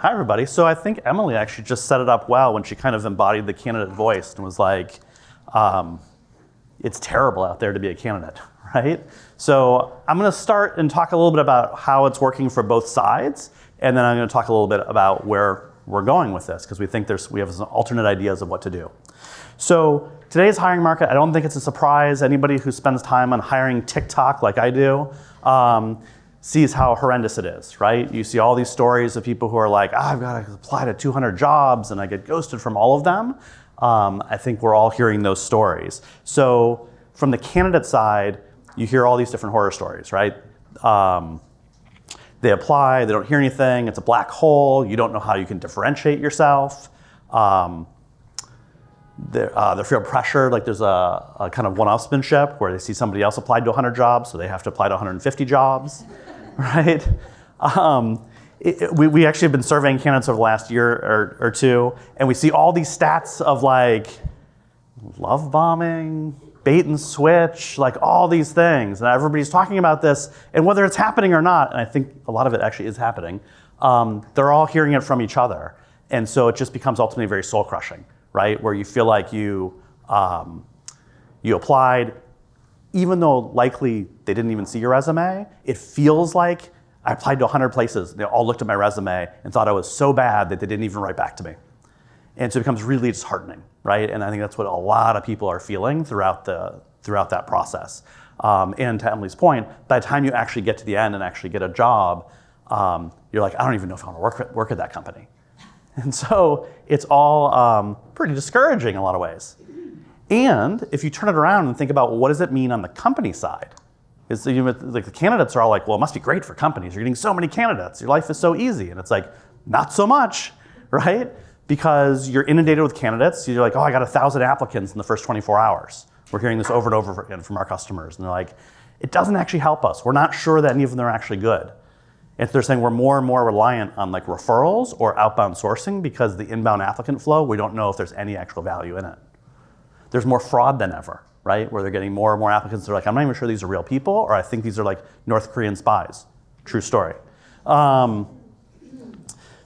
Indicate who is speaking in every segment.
Speaker 1: Hi, everybody. So I think Emily actually just set it up well when she kind of embodied the candidate voice and was like, it's terrible out there to be a candidate, right? So I'm going to start and talk a little bit about how it's working for both sides, and then I'm going to talk a little bit about where we're going with this, because we think we have some alternate ideas of what to do. So today's hiring market, I don't think it's a surprise. Anybody who spends time on hiring TikTok like I do, sees how horrendous it is, right? You see all these stories of people who are like, I've got to apply to 200 jobs and I get ghosted from all of them. I think we're all hearing those stories. So from the candidate side, you hear all these different horror stories, right? They apply, they don't hear anything, it's a black hole, you don't know how you can differentiate yourself. They feel pressure, like there's a kind of one-upsmanship where they see somebody else applied to 100 jobs, so they have to apply to 150 jobs, right? We actually have been surveying candidates over the last year or two, and we see all these stats of like love bombing, bait and switch, like all these things, and everybody's talking about this, and whether it's happening or not, and I think a lot of it actually is happening, they're all hearing it from each other, and so it just becomes ultimately very soul-crushing, right? Where you feel like you applied, even though likely they didn't even see your resume, it feels like I applied to 100 places. They all looked at my resume and thought I was so bad that they didn't even write back to me. And so it becomes really disheartening, right? And I think that's what a lot of people are feeling throughout that process. And to Emily's point, by the time you actually get to the end and actually get a job, you're like, I don't even know if I want to work at that company. And so it's all pretty discouraging in a lot of ways. And if you turn it around and think about, well, what does it mean on the company side? Is like the candidates are all like, well, it must be great for companies. You're getting so many candidates. Your life is so easy. And it's like, not so much, right? Because you're inundated with candidates. You're like, oh, I got 1,000 applicants in the first 24 hours. We're hearing this over and over again from our customers. And they're like, it doesn't actually help us. We're not sure that any of them are actually good. And they're saying we're more and more reliant on like referrals or outbound sourcing because the inbound applicant flow, we don't know if there's any actual value in it. There's more fraud than ever, right? Where they're getting more and more applicants. They're like, I'm not even sure these are real people, or I think these are like North Korean spies. True story.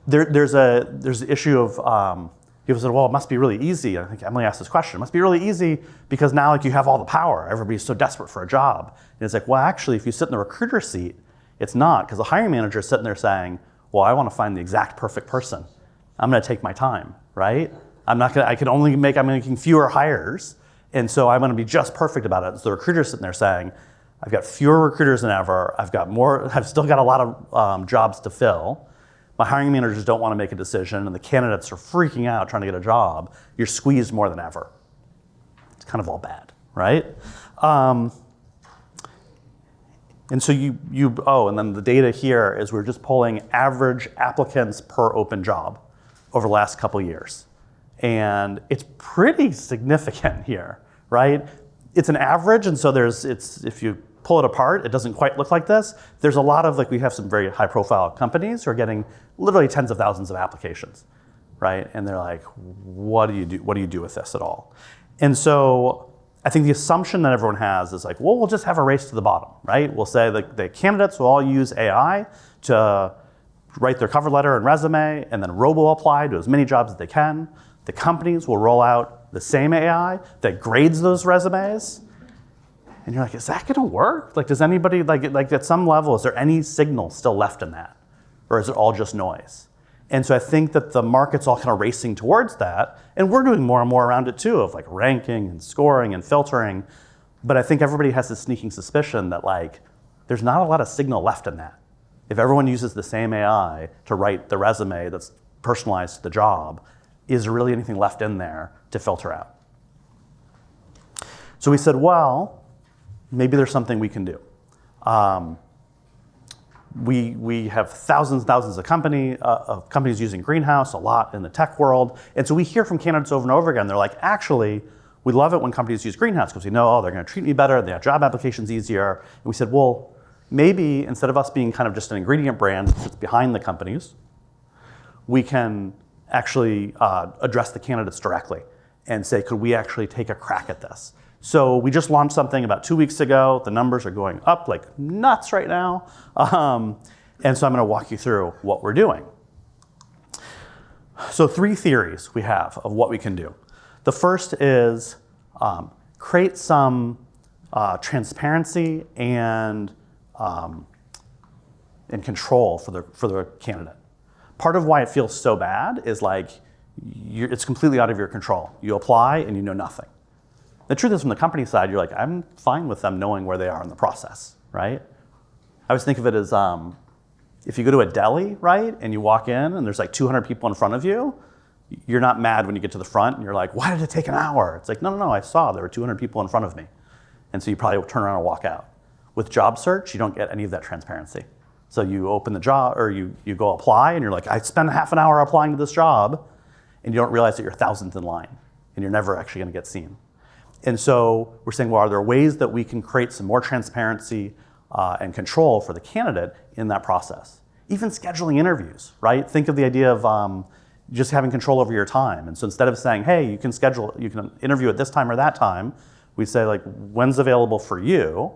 Speaker 1: There's an issue of, people said, well, it must be really easy. I think Emily asked this question. It must be really easy because now like you have all the power. Everybody's so desperate for a job. And it's like, well, actually, if you sit in the recruiter seat, it's not, because the hiring manager is sitting there saying, well, I want to find the exact perfect person. I'm going to take my time, right? I'm making fewer hires, and so I'm going to be just perfect about it. So the recruiter's sitting there saying, I've got fewer recruiters than ever. I've still got a lot of jobs to fill. My hiring managers don't want to make a decision, and the candidates are freaking out trying to get a job. You're squeezed more than ever. It's kind of all bad, right? And so and then the data here is we're just pulling average applicants per open job over the last couple of years. And it's pretty significant here, right? It's an average, and so if you pull it apart, it doesn't quite look like this. There's a lot of, we have some very high profile companies who are getting literally tens of thousands of applications, right? And they're like, what do you do? What do you do with this at all? And so I think the assumption that everyone has is like, well, we'll just have a race to the bottom, right? We'll say the candidates will all use AI to write their cover letter and resume, and then robo-apply to as many jobs as they can. The companies will roll out the same AI that grades those resumes. And you're like, is that gonna work? Like, does anybody, like at some level, is there any signal still left in that? Or is it all just noise? And so I think that the market's all kind of racing towards that, and we're doing more and more around it too, of like ranking and scoring and filtering. But I think everybody has this sneaking suspicion that like, there's not a lot of signal left in that. If everyone uses the same AI to write the resume that's personalized to the job, is there really anything left in there to filter out? So we said, well, maybe there's something we can do. We have thousands and thousands of companies using Greenhouse, a lot in the tech world. And so we hear from candidates over and over again. They're like, actually, we love it when companies use Greenhouse because we know, oh, they're going to treat me better. They have job applications easier. And we said, well, maybe instead of us being kind of just an ingredient brand that sits behind the companies, we can actually address the candidates directly and say, could we actually take a crack at this? So we just launched something about 2 weeks ago. The numbers are going up like nuts right now. And so I'm going to walk you through what we're doing. So 3 theories we have of what we can do. The first is create some transparency and control for the candidate. Part of why it feels so bad is like it's completely out of your control. You apply and you know nothing. The truth is, from the company side, you're like, I'm fine with them knowing where they are in the process, right? I always think of it as if you go to a deli, right, and you walk in and there's like 200 people in front of you, you're not mad when you get to the front and you're like, why did it take an hour? It's like, no, I saw there were 200 people in front of me. And so you probably will turn around and walk out. With job search, you don't get any of that transparency. So you open the job, or you go apply and you're like, I spent half an hour applying to this job, and you don't realize that you're 1,000th in line and you're never actually gonna get seen. And so we're saying, well, are there ways that we can create some more transparency and control for the candidate in that process? Even scheduling interviews, right? Think of the idea of just having control over your time. And so instead of saying, hey, you can interview at this time or that time, we say, like, when's available for you?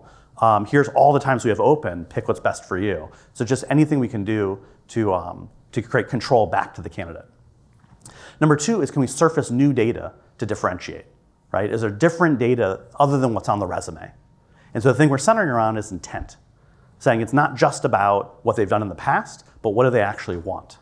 Speaker 1: Here's all the times we have open, pick what's best for you. So just anything we can do to create control back to the candidate. Number 2 is, can we surface new data to differentiate, right? Is there different data other than what's on the resume? And so the thing we're centering around is intent, saying it's not just about what they've done in the past, but what do they actually want?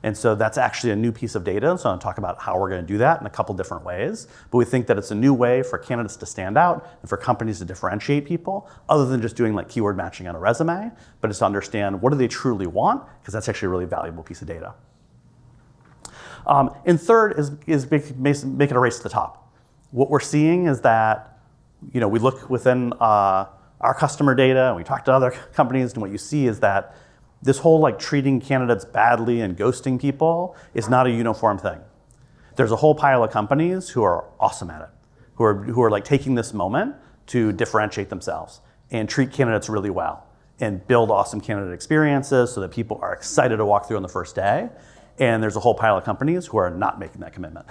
Speaker 1: And so that's actually a new piece of data. So I'm going to talk about how we're going to do that in a couple different ways. But we think that it's a new way for candidates to stand out and for companies to differentiate people, other than just doing like keyword matching on a resume, but it's to understand what do they truly want, because that's actually a really valuable piece of data. And third is make it a race to the top. What we're seeing is that, we look within our customer data and we talk to other companies, and what you see is that this whole like treating candidates badly and ghosting people is not a uniform thing. There's a whole pile of companies who are awesome at it, who are like taking this moment to differentiate themselves and treat candidates really well and build awesome candidate experiences so that people are excited to walk through on the first day. And there's a whole pile of companies who are not making that commitment.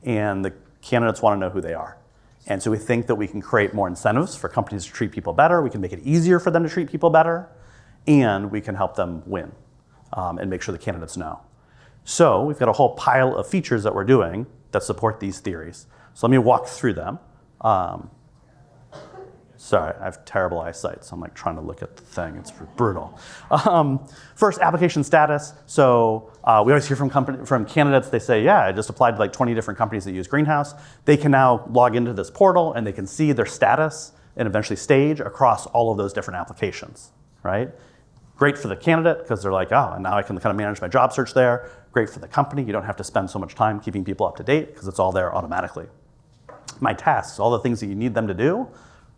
Speaker 1: And the candidates want to know who they are. And so we think that we can create more incentives for companies to treat people better. We can make it easier for them to treat people better. And we can help them win and make sure the candidates know. So we've got a whole pile of features that we're doing that support these theories. So let me walk through them. Sorry, I have terrible eyesight, so I'm like trying to look at the thing. It's brutal. First, application status. So we always hear from candidates. They say, yeah, I just applied to like 20 different companies that use Greenhouse. They can now log into this portal and they can see their status and eventually stage across all of those different applications, right? Great for the candidate because they're like, oh, and now I can kind of manage my job search there. Great for the company. You don't have to spend so much time keeping people up to date because it's all there automatically. My tasks, all the things that you need them to do,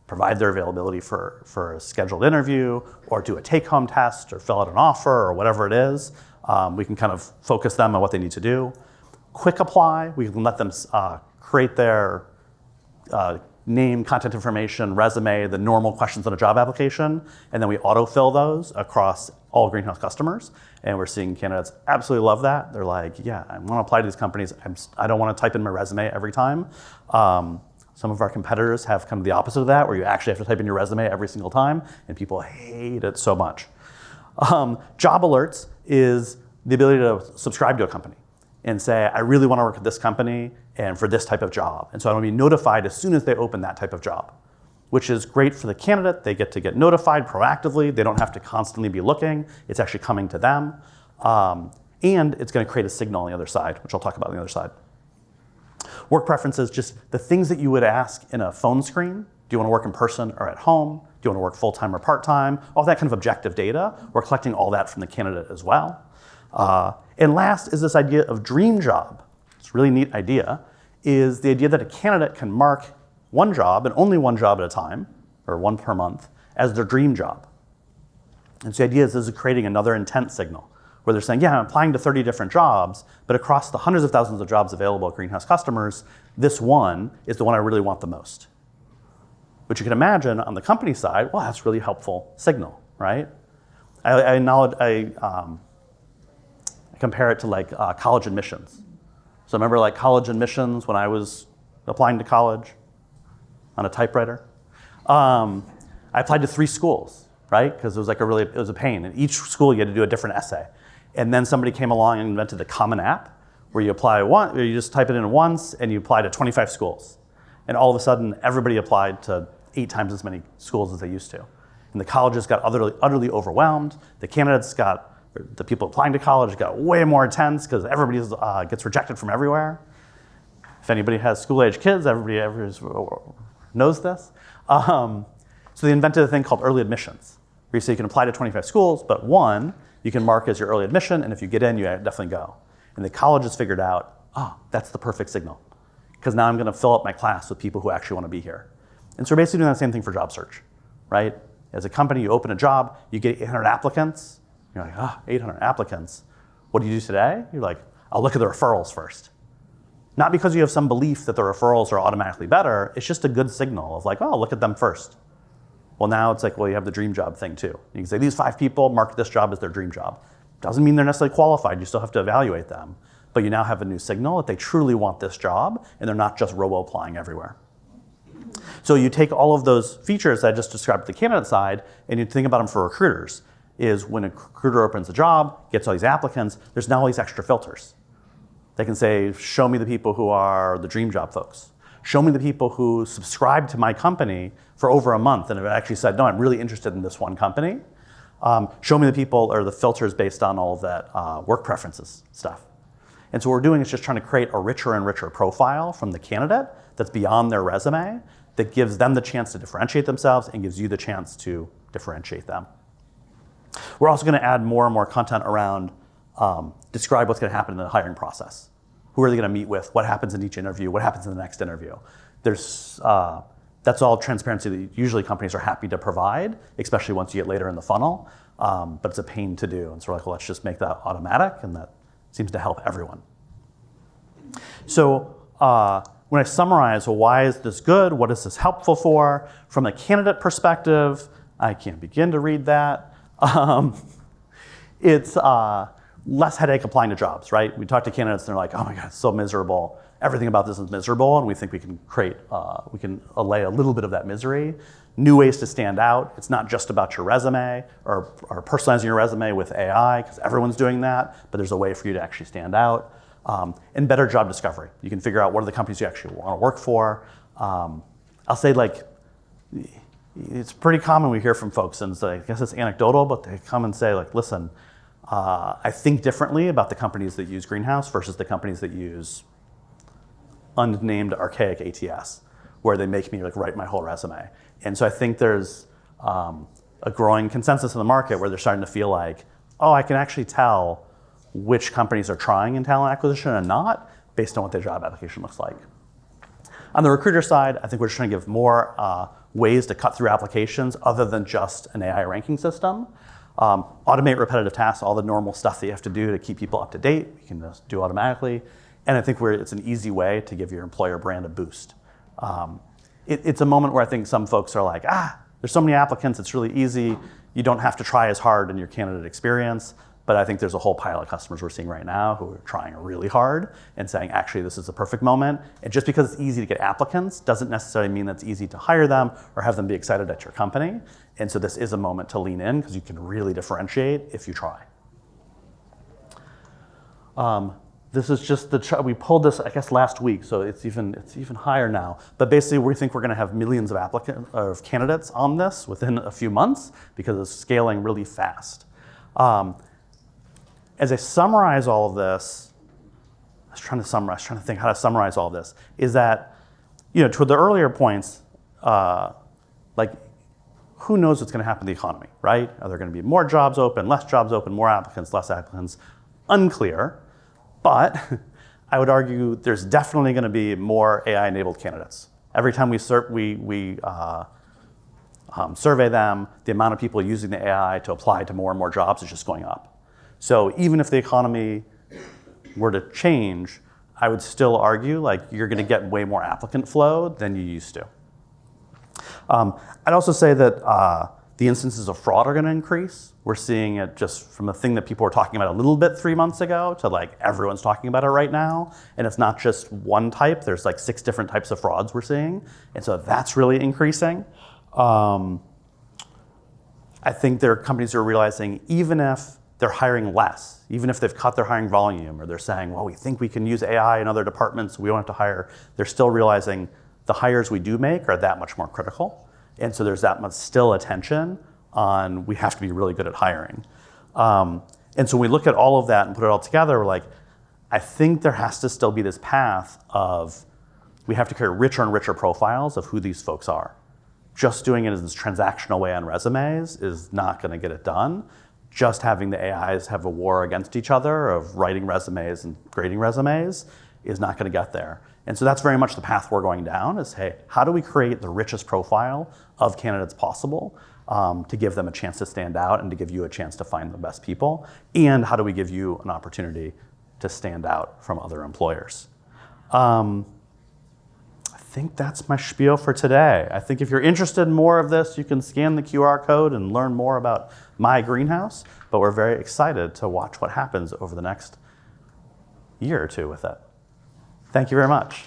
Speaker 1: provide their availability for a scheduled interview or do a take-home test or fill out an offer or whatever it is. We can kind of focus them on what they need to do. Quick apply, we can let them create their name, contact information, resume, the normal questions on a job application, and then we autofill those across all Greenhouse customers. And we're seeing candidates absolutely love that. They're like, yeah, I want to apply to these companies. I don't want to type in my resume every time. Some of our competitors have kind of the opposite of that, where you actually have to type in your resume every single time, and people hate it so much. Job alerts is the ability to subscribe to a company and say, I really want to work at this company and for this type of job. And so I want to be notified as soon as they open that type of job, which is great for the candidate. They get to get notified proactively. They don't have to constantly be looking. It's actually coming to them. And it's going to create a signal on the other side, which I'll talk about on the other side. Work preferences, just the things that you would ask in a phone screen. Do you want to work in person or at home? Do you want to work full-time or part-time? All that kind of objective data. We're collecting all that from the candidate as well. And last is this idea of dream job. It's a really neat idea, is the idea that a candidate can mark one job and only one job at a time, or one per month, as their dream job. And so the idea is this is creating another intent signal, where they're saying, yeah, I'm applying to 30 different jobs, but across the hundreds of thousands of jobs available at Greenhouse customers, this one is the one I really want the most. Which you can imagine on the company side, well, that's a really helpful signal, right? I compare it to like college admissions. So remember like college admissions when I was applying to college on a typewriter? I applied to 3 schools, right? Because it was like a pain. In each school you had to do a different essay. And then somebody came along and invented a common app where you apply one, or you just type it in once and you apply to 25 schools. And all of a sudden, everybody applied to 8 times as many schools as they used to. And the colleges got utterly overwhelmed. The candidates the people applying to college got way more intense because everybody gets rejected from everywhere. If anybody has school-age kids, everybody knows this. So they invented a thing called early admissions, where you say you can apply to 25 schools, but one you can mark as your early admission, and if you get in, you definitely go. And the colleges figured out, that's the perfect signal, because now I'm going to fill up my class with people who actually want to be here. And so we're basically doing the same thing for job search, right? As a company, you open a job, you get 800 applicants. You're like, 800 applicants. What do you do today? You're like, I'll look at the referrals first. Not because you have some belief that the referrals are automatically better, it's just a good signal of like, look at them first. Well, now it's like, you have the dream job thing too. You can say these 5 people mark this job as their dream job. Doesn't mean they're necessarily qualified, you still have to evaluate them. But you now have a new signal that they truly want this job and they're not just robo-applying everywhere. So you take all of those features that I just described to the candidate side and you think about them for recruiters. Is when a recruiter opens a job, gets all these applicants, there's now all these extra filters. They can say, show me the people who are the dream job folks. Show me the people who subscribed to my company for over a month and have actually said, no, I'm really interested in this one company. Show me the people or the filters based on all of that work preferences stuff. And so what we're doing is just trying to create a richer and richer profile from the candidate that's beyond their resume that gives them the chance to differentiate themselves and gives you the chance to differentiate them. We're also going to add more and more content around describe what's going to happen in the hiring process. Who are they going to meet with? What happens in each interview? What happens in the next interview? That's all transparency that usually companies are happy to provide, especially once you get later in the funnel. But it's a pain to do. And so we're like, well, let's just make that automatic, and that seems to help everyone. So when I summarize, well, why is this good? What is this helpful for? From a candidate perspective, I can't begin to read that. It's less headache applying to jobs, right? We talk to candidates and they're like, oh my God, it's so miserable. Everything about this is miserable, and we think we can allay a little bit of that misery. New ways to stand out. It's not just about your resume or personalizing your resume with AI, because everyone's doing that, but there's a way for you to actually stand out. And better job discovery. You can figure out what are the companies you actually want to work for. I'll say it's pretty common we hear from folks, and I guess it's anecdotal, but they come and say listen, I think differently about the companies that use Greenhouse versus the companies that use unnamed archaic ATS, where they make me write my whole resume. And so I think there's a growing consensus in the market where they're starting to feel like, I can actually tell which companies are trying in talent acquisition and not based on what their job application looks like. On the recruiter side, I think we're just trying to give more ways to cut through applications other than just an AI ranking system. Automate repetitive tasks, all the normal stuff that you have to do to keep people up to date, you can just do automatically. And I think it's an easy way to give your employer brand a boost. It's a moment where I think some folks are like, there's so many applicants, it's really easy. You don't have to try as hard in your candidate experience. But I think there's a whole pile of customers we're seeing right now who are trying really hard and saying, actually, this is the perfect moment. And just because it's easy to get applicants doesn't necessarily mean that it's easy to hire them or have them be excited at your company. And so this is a moment to lean in because you can really differentiate if you try. This is just we pulled this, I guess, last week, so it's even higher now. But basically, we think we're going to have millions of candidates on this within a few months because it's scaling really fast. As I summarize all of this, I was trying to think how to summarize all of this, is that, to the earlier points, who knows what's going to happen to the economy, right? Are there going to be more jobs open, less jobs open, more applicants, less applicants? Unclear, but I would argue there's definitely going to be more AI-enabled candidates. Every time we survey them, the amount of people using the AI to apply to more and more jobs is just going up. So even if the economy were to change, I would still argue you're going to get way more applicant flow than you used to. I'd also say that the instances of fraud are going to increase. We're seeing it just from a thing that people were talking about a little bit 3 months ago to everyone's talking about it right now. And it's not just one type. There's 6 different types of frauds we're seeing. And so that's really increasing. I think there are companies who are realizing even if they're hiring less, even if they've cut their hiring volume, or they're saying, well, we think we can use AI in other departments, so we don't have to hire. They're still realizing the hires we do make are that much more critical. And so there's that much still attention on we have to be really good at hiring. And so when we look at all of that and put it all together, we're like, I think there has to still be this path of we have to create richer and richer profiles of who these folks are. Just doing it in this transactional way on resumes is not going to get it done. Just having the AIs have a war against each other of writing resumes and grading resumes is not going to get there. And so that's very much the path we're going down is, hey, how do we create the richest profile of candidates possible to give them a chance to stand out and to give you a chance to find the best people? And how do we give you an opportunity to stand out from other employers? I think that's my spiel for today. I think if you're interested in more of this, you can scan the QR code and learn more about MyGreenhouse, but we're very excited to watch what happens over the next year or two with it. Thank you very much.